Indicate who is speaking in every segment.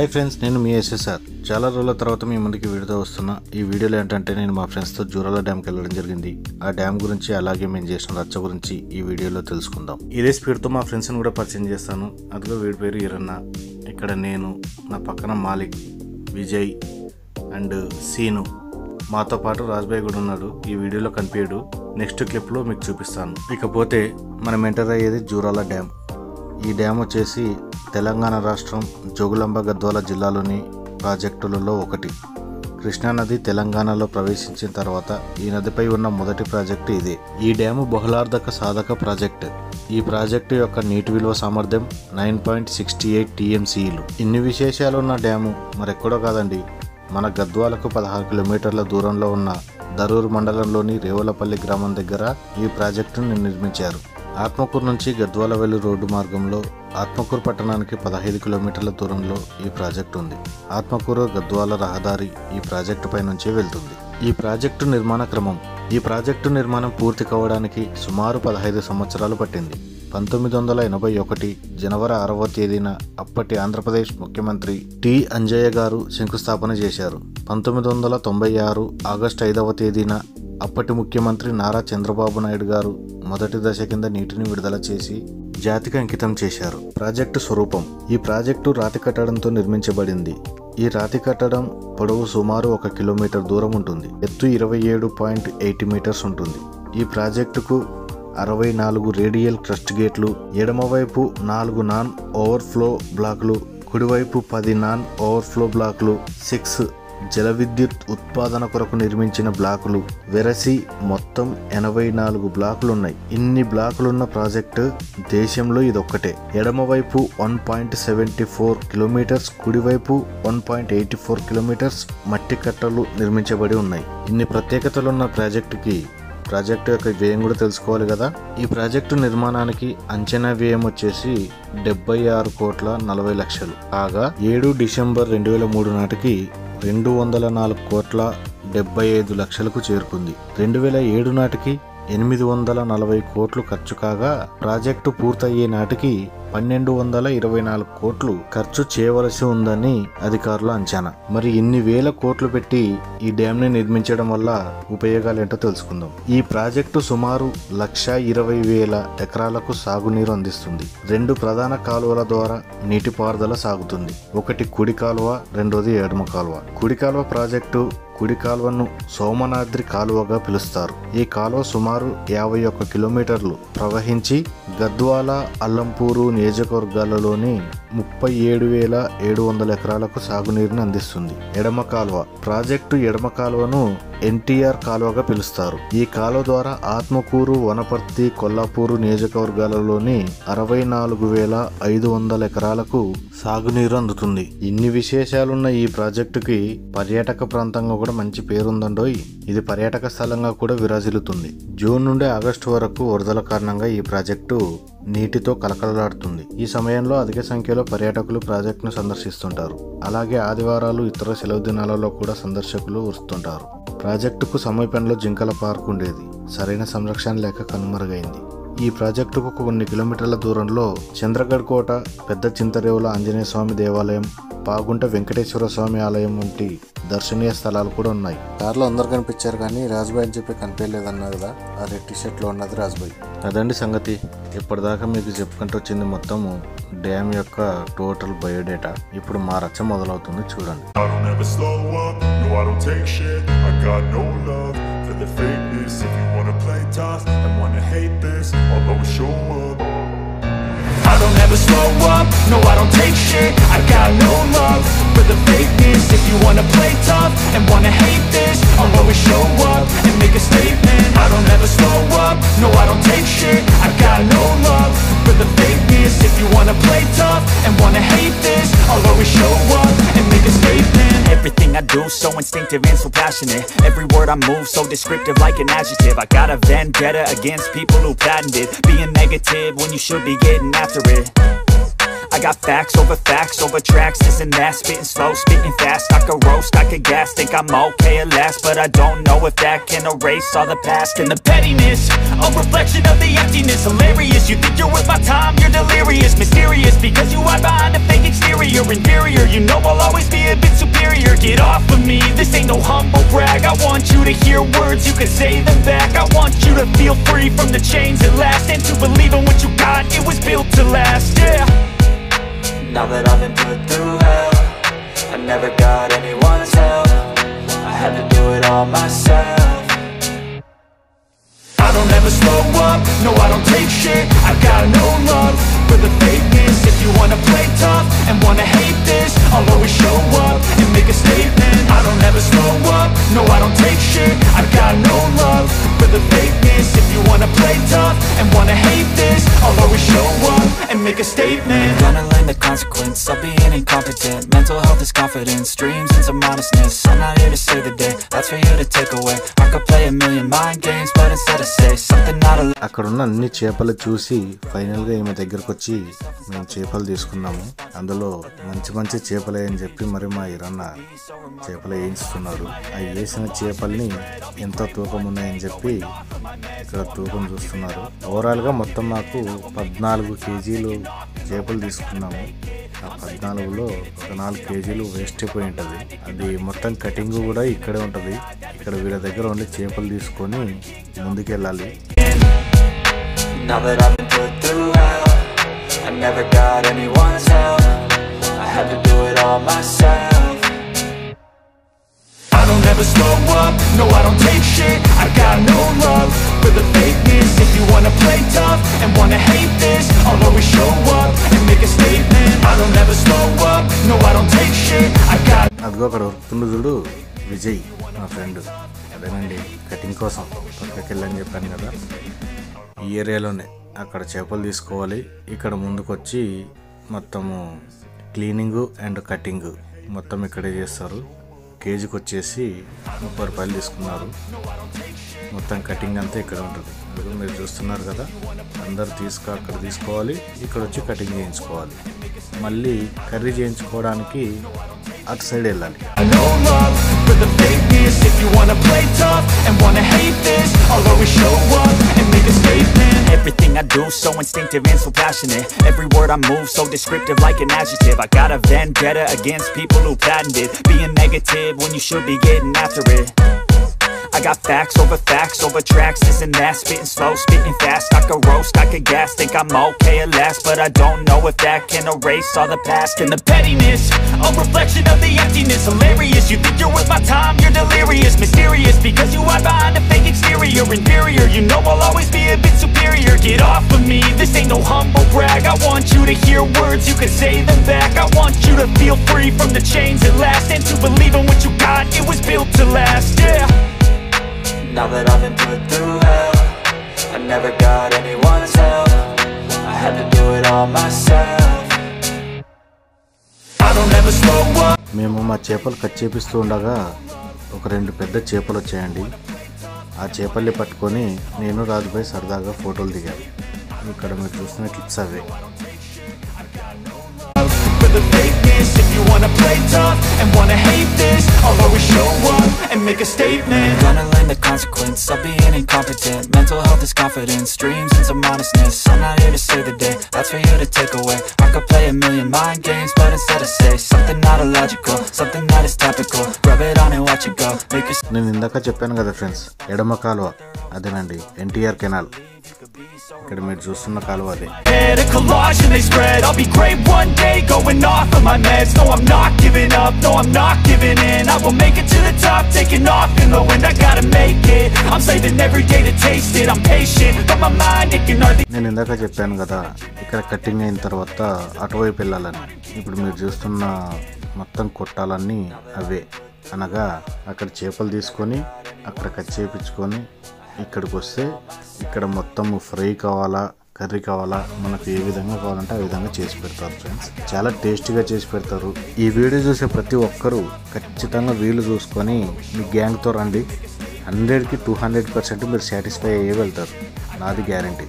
Speaker 1: Hi friends, నేను మీ SSR. చాలా రోజుల తర్వాత మీ ముందుకి వీడియోతో వస్తున్నా. ఈ వీడియోలో ఏంటంటే నేను మా ఫ్రెండ్స్తో జూరాల డ్యామ్కి వెళ్ళడం జరిగింది. ఆ డ్యామ్ గురించి అలాగే మేము చేసిన రచ్చ గురించి ఈ వీడియోలో తెలుసుకుందాం. ఇదే స్పీడ్తో మా ఫ్రెండ్స్ని కూడా పరిచయం చేస్తాను. అదిగో వీడి పేరు ఈరన్న, ఇక్కడ నేను, నా పక్కన మాలిక్, విజయ్ అండ్ సీను, మాతో పాటు రాజ్బాయ్ కూడా ఉన్నాడు. ఈ వీడియోలో కనిపించాడు, నెక్స్ట్ క్లిప్లో మీకు చూపిస్తాను. ఇకపోతే మనం ఎంటర్ అయ్యేది జూరాల డ్యామ్. ఈ డ్యామ్ వచ్చేసి తెలంగాణ రాష్ట్రం జోగులాంబ గద్వాల జిల్లాలోని ప్రాజెక్టులలో ఒకటి. కృష్ణానది తెలంగాణలో ప్రవేశించిన తర్వాత ఈ నదిపై ఉన్న మొదటి ప్రాజెక్టు ఇదే. ఈ డ్యాము బహుళార్థక సాధక ప్రాజెక్టు. ఈ ప్రాజెక్టు యొక్క నీటి విలువ సామర్థ్యం 9.68 TMCలు. ఇన్ని విశేషాలు ఉన్న డ్యాము మరెక్కడో కాదండి, మన గద్వాలకు 16 కిలోమీటర్ల దూరంలో ఉన్న దరూర్ మండలంలోని రేవులపల్లి గ్రామం దగ్గర ఈ ప్రాజెక్టును నిర్మించారు. ఆత్మకూరు నుంచి గద్వాల వెళ్ళు రోడ్డు మార్గంలో ఆత్మకూరు పట్టణానికి 15 కిలోమీటర్ల దూరంలో ఈ ప్రాజెక్టు ఉంది. ఆత్మకూరు గద్వాల రహదారి ఈ ప్రాజెక్టు పై నుంచే వెళ్తుంది. ఈ ప్రాజెక్టు నిర్మాణ క్రమం. ఈ ప్రాజెక్టు నిర్మాణం పూర్తి కావడానికి సుమారు 15 సంవత్సరాలు పట్టింది. 1981 జనవరి 6వ తేదీన అప్పటి ఆంధ్రప్రదేశ్ ముఖ్యమంత్రి టి అంజయ్య గారు శంకుస్థాపన చేశారు. 1996 ఆగస్టు 5వ తేదీన అప్పటి ముఖ్యమంత్రి నారా చంద్రబాబు నాయుడు గారు మొదటి దశ కింద నీటిని విడుదల చేసి జాతికి అంకితం చేశారు. ప్రాజెక్టు స్వరూపం. ఈ ప్రాజెక్టు రాతి కట్టడంతో నిర్మించబడింది. ఈ రాతి కట్టడం పొడవు సుమారు 1 కిలోమీటర్ దూరం ఉంటుంది. ఎత్తు 27.80 మీటర్స్ ఉంటుంది. ఈ ప్రాజెక్టుకు 64 రేడియల్ క్రస్ట్ గేట్లు, ఎడమవైపు 4 నాన్ ఓవర్ఫ్లో బ్లాకులు, కుడివైపు 10 నాన్ ఓవర్ఫ్లో బ్లాకులు, 6 జల విద్యుత్ ఉత్పాదన కొరకు నిర్మించిన బ్లాకులు వెరసి మొత్తం 84 బ్లాకులున్నాయి. ఇన్ని బ్లాకులున్న ప్రాజెక్టు దేశంలో ఇదొక్కటే. ఎడమవైపు 1.74 కిలోమీటర్స్, కుడివైపు 1.84 కిలోమీటర్స్ మట్టి కట్టలు నిర్మించబడి ఉన్నాయి. ఇన్ని ప్రత్యేకతలున్న ప్రాజెక్టు యొక్క వ్యయం కూడా తెలుసుకోవాలి కదా. ఈ ప్రాజెక్టు నిర్మాణానికి అంచనా వ్యయం వచ్చేసి 76,40,00,000 కాగా 7 డిసెంబర్ 2003 నాటికి 204,75,00,000కు చేరుకుంది. 2007 నాటికి 840 కోట్లు ఖర్చు కాగా ప్రాజెక్టు పూర్తయ్యే నాటికి 1,224 కోట్లు ఖర్చు చేయవలసి ఉందని అధికారుల అంచనా. మరి ఇన్ని వేల కోట్లు పెట్టి ఈ డ్యామ్ ని నిర్మించడం వల్ల ఉపయోగాలేంటో తెలుసుకుందాం. ఈ ప్రాజెక్టు సుమారు 1,20,000 ఎకరాలకు సాగునీరు అందిస్తుంది. 2 ప్రధాన కాలువల ద్వారా నీటిపారుదల సాగుతుంది. ఒకటి కుడి కాలువ, రెండోది ఎడమ కాలువ. కుడి కాలువ ప్రాజెక్టు కుడి కాలువను సోమనాద్రి కాలువగా పిలుస్తారు. ఈ కాలువ సుమారు 51 కిలోమీటర్లు ప్రవహించి గద్వాల, అల్లంపూరు నియోజకవర్గాలలోని 37,700 ఎకరాలకు సాగునీరుని అందిస్తుంది. ఎడమ కాలువ ప్రాజెక్టు ఎడమ కాలువను ఎన్టీఆర్ కాలువగా పిలుస్తారు. ఈ కాలువ ద్వారా ఆత్మకూరు, వనపర్తి, కొల్లాపూరు నియోజకవర్గాలలోని 64,500 ఎకరాలకు సాగునీరు అందుతుంది. ఇన్ని విశేషాలున్న ఈ ప్రాజెక్టుకి పర్యాటక ప్రాంతంగా కూడా మంచి పేరుందండోయ్. ఇది పర్యాటక స్థలంగా కూడా విరాజిల్లుతుంది. జూన్ నుండి ఆగస్టు వరకు వరదల కారణంగా ఈ ప్రాజెక్టు నీటితో కలకలలాడుతుంది. ఈ సమయంలో అధిక సంఖ్యలో పర్యాటకులు ప్రాజెక్టును సందర్శిస్తుంటారు. అలాగే ఆదివారాలు, ఇతర సెలవు దినాలలో కూడా సందర్శకులు వస్తుంటారు. ప్రాజెక్టుకు సమీపంలో జింకల పార్క్ ఉండేది. సరైన సంరక్షణ లేక కనుమరుగైంది. ఈ ప్రాజెక్టుకు కొన్ని కిలోమీటర్ల దూరంలో చంద్రగఢ్ కోట, పెద్ద చింతరేవుల ఆంజనేయ స్వామి దేవాలయం, పాగుంట వెంకటేశ్వర స్వామి ఆలయం వంటి దర్శనీయ స్థలాలు కూడా ఉన్నాయి. కార్లో అందరు కనిపించారు కానీ రాజ్బాయ్ అని చెప్పి కనిపించలేదన్నారు కదా, ఆ రెడ్ టీషర్ట్ లో ఉన్నది రాజ్బాయ్. అదండి సంగతి. ఇప్పటిదాకా మీకు చెప్పుకుంటూ వచ్చింది మొత్తము డ్యామ్ యొక్క టోటల్ బయోడేటా. ఇప్పుడు మా రచ్చ మొదలవుతుంది, చూడండి.
Speaker 2: I don't ever slow up, no I don't take shit. I got no love for the fakeness. If you wanna play tough and wanna hate this, I'll always show up and make a statement. I don't ever slow up, no I don't take shit. I got no love for the fakeness. If you wanna play tough and wanna hate this, I'll always show up and make a statement. Everything I do so instinctive and so passionate. Every word I move so descriptive like an adjective. I got a vendetta against people who patented being negative when you should be getting after it. I got facts over tracks, this and that, spitting slow, spitting fast. I could roast, I could gas, think I'm okay at last, but I don't know if that can erase all the past. And the pettiness, a reflection of the emptiness. Hilarious, you think you're worth my time, you're delirious. Mysterious, because you hide behind a fake exterior. Inferior, you know I'll always be a bit superior. Get off of me, this ain't no humble brag. I want you to hear words, you can say them back. I want you to feel free from the chains at last, and to believe in what you got, it was built to last, yeah.
Speaker 3: Now that I've been put through hell, I never got anyone's help, I had to do it all myself.
Speaker 2: I don't ever slow up, no I don't take shit. I got no love for the fakeness. If you wanna play tough and wanna hate this, I'll always show up and make a statement. I don't ever slow up, no I don't take shit. I got no love for the fakeness. If you wanna play tough and wanna hate this, I'll always show up and make a statement.
Speaker 3: Gonna learn the consequence of being incompetent. Mental health is confidence, dreams and some modestness. I'm not here to save the day, that's for you to take away. I could play a million mind games, but instead of say something not a...
Speaker 1: అక్కడున్న అన్ని చేపలు చూసి ఫైనల్గా ఈమె దగ్గరకు వచ్చి మేము చేపలు తీసుకున్నాము, అందులో మంచి మంచి చేపలే అని చెప్పి మరి మా ఇరన్న చేపలు వేయిస్తున్నాడు. ఆ వేసిన చేపల్ని ఎంత తూకం ఉన్నాయని చెప్పి ఇక్కడ తూకం చూస్తున్నారు. ఓవరాల్గా మొత్తం మాకు 14 కేజీలు చేపలు తీసుకున్నాము. ఆ 14లో ఒక 4 కేజీలు వేస్ట్ అయిపోయి ఉంటుంది. అది మొత్తం కటింగ్ కూడా ఇక్కడే ఉంటుంది. ఇక్కడ వీళ్ళ దగ్గర ఉండి చేపలు తీసుకొని ముందుకెళ్ళాలి.
Speaker 3: Now that I've been put through hell, I never got anyone's help, I had to do it all myself.
Speaker 2: I don't ever slow up, no I don't take shit. I got no love for the fakeness. If you wanna play tough and wanna hate this, I'll always show up and make a statement. I don't ever slow up, no I don't take shit. I got...
Speaker 1: అదిగో అక్కడ వస్తుండు చూడు విజయ్ మా friend. అదేనండి cutting కోసం పక్కకి వెళ్ళని చెప్పాను కదా, ఈ ఏరియాలోనే అక్కడ చేపలు తీసుకోవాలి. ఇక్కడ ముందుకు వచ్చి మొత్తము క్లీనింగ్ అండ్ కటింగ్ మొత్తం ఇక్కడే చేస్తారు. కేజీకి వచ్చేసి 30 రూపాయలు తీసుకున్నారు. మొత్తం కటింగ్ అంతా ఇక్కడ ఉంటుంది. అందులో మీరు చూస్తున్నారు కదా, అందరు అక్కడ తీసుకోవాలి, ఇక్కడ వచ్చి కటింగ్ చేయించుకోవాలి. మళ్ళీ కర్రీ చేయించుకోవడానికి అటు సైడ్ వెళ్ళాలి.
Speaker 2: Everything I do so instinctive and so passionate. Every word I move so descriptive like an adjective. I got a vendetta against people who patented being negative when you should be getting after it. I got facts over tracks, this and that, spitting slow, spitting fast. I could roast, I could gas, think I'm okay at last, but I don't know if that can erase all the past. And the pettiness, a reflection of the emptiness. Hilarious, you think you're worth my time, you're delirious. Mysterious, because you hide behind a fake exterior. Inferior, you know I'll always be a bit superior. Get off of me, this ain't no humble brag. I want you to hear words, you can say them back. I want you to feel free from the chains at last, and to believe in what you got, it was built to last, yeah.
Speaker 3: Now that I've been put through hell, I never got anyone's help, I had to do it all myself.
Speaker 2: I don't ever slow up.
Speaker 1: మేము మా చేపలు cut చేపిస్తూ ఉండగా ఒక 2 పెద్ద చేపలు వచ్చాయండి. ఆ చేపల్ని పట్టుకొని నేను రాజుపై సరదాగా ఫోటోలు దిగాను. ఇక్కడ మీరు చూస్తున్న clips away.
Speaker 2: The fakeness. If you wanna play tough and wanna hate this, I'll always show up and make a statement.
Speaker 3: Gonna learn the consequence of being incompetent. Mental health is confidence, dreams and some honestness. I'm not here to save the day, that's for you to take away. I could play a million mind games, but instead I say something not illogical, something that is topical. Rub it on and watch it go. Make your...
Speaker 1: నేను ఇందాక చెప్పాను కదా friends, ఎడమ కాలువ అదేనండి NTR canal. ఇక్కడ మీరు చూస్తున్న కాలువ అదే.
Speaker 2: A collage and they spread. I'll be great one day, going off of my meds. No, I'm not giving up, no, I'm not giving in. I will make it to the top, taking off in the wind. I gotta make it, I'm saving every day to taste it. I'm patient, but my mind, it can hardly...
Speaker 1: నేను ఇందాక చెప్పాను కదా ఇక్కడ cutting అయిన తర్వాత అటువైపు వెళ్ళాలని. ఇప్పుడు మీరు చూస్తున్న మొత్తం కొట్టాలన్నీ అవే. అనగా అక్కడ చేపలు తీసుకొని అక్కడ కట్ చేయించుకొని ఇక్కడికి వస్తే ఇక్కడ మొత్తం ఫ్రై కావాలా కర్రీ కావాలా మనకు ఏ విధంగా కావాలంటే ఆ విధంగా చేసి పెడతారు ఫ్రెండ్స్. చాలా టేస్టీగా చేసి పెడతారు. ఈ వీడియో చూసే ప్రతి ఒక్కరూ ఖచ్చితంగా వీలు చూసుకొని మీ గ్యాంగ్తో రండి. 100కి 200% మీరు సాటిస్ఫై అయ్యే వెళ్తారు. నాది guarantee.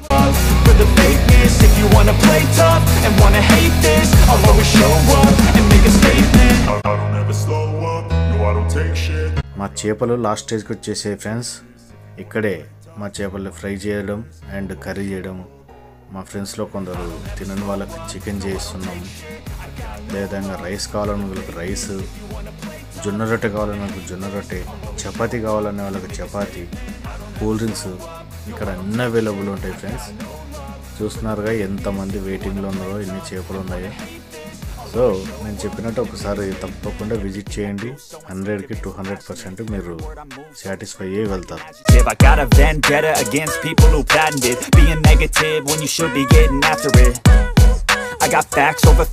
Speaker 2: For the fakeness, if you wanna play tough and wanna hate this, I'll always show up and make a statement. I don't ever slow up, no I don't take shit.
Speaker 1: మా చేపలు last స్టేజ్కి వచ్చేసాయి friends. ఇక్కడే మా చేపలు fry చేయడం and curry చేయడం. మా ఫ్రెండ్స్లో కొందరు తినని వాళ్ళకి చికెన్ చేయిస్తున్నాము. అదేవిధంగా రైస్ కావాలన్న వాళ్ళకి రైస్, జొన్న రొట్టె కావాలన్న వాళ్ళకి జొన్న రొట్టె, చపాతీ కావాలనే వాళ్ళకి చపాతీ, కూల్ డ్రింక్స్ ఇక్కడ అన్నీ అవైలబుల్ ఉంటాయి ఫ్రెండ్స్. చూస్తున్నారుగా ఎంతమంది వెయిటింగ్లో ఉన్నారో, ఎన్ని చేపలు ఉన్నాయో. సో నేను చెప్పినట్టు ఒకసారి తప్పకుండా విజిట్ చేయండి. 100కి 200% మీరు సాటిస్ఫై అయ్యి వెళ్తారు.
Speaker 3: I got a vendetta against people who patented being negative when you should be getting after it. I got facts over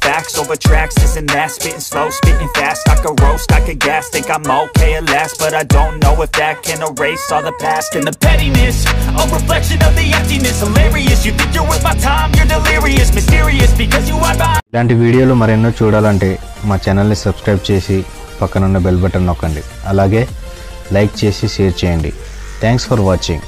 Speaker 3: tracks, this and that, spitting slow, spitting fast. I could roast, I could gas, think I'm okay at last, but I don't know if that can erase all the past. And the pettiness, a reflection of the emptiness. Hilarious, you think you're worth my time, you're delirious. Mysterious, because you are behind.
Speaker 1: ఇలాంటి వీడియోలు మరెన్నో చూడాలంటే మా ఛానల్ని subscribe చేసి పక్కనున్న bell button నొక్కండి. అలాగే లైక్ చేసి షేర్ చేయండి. Thanks for watching.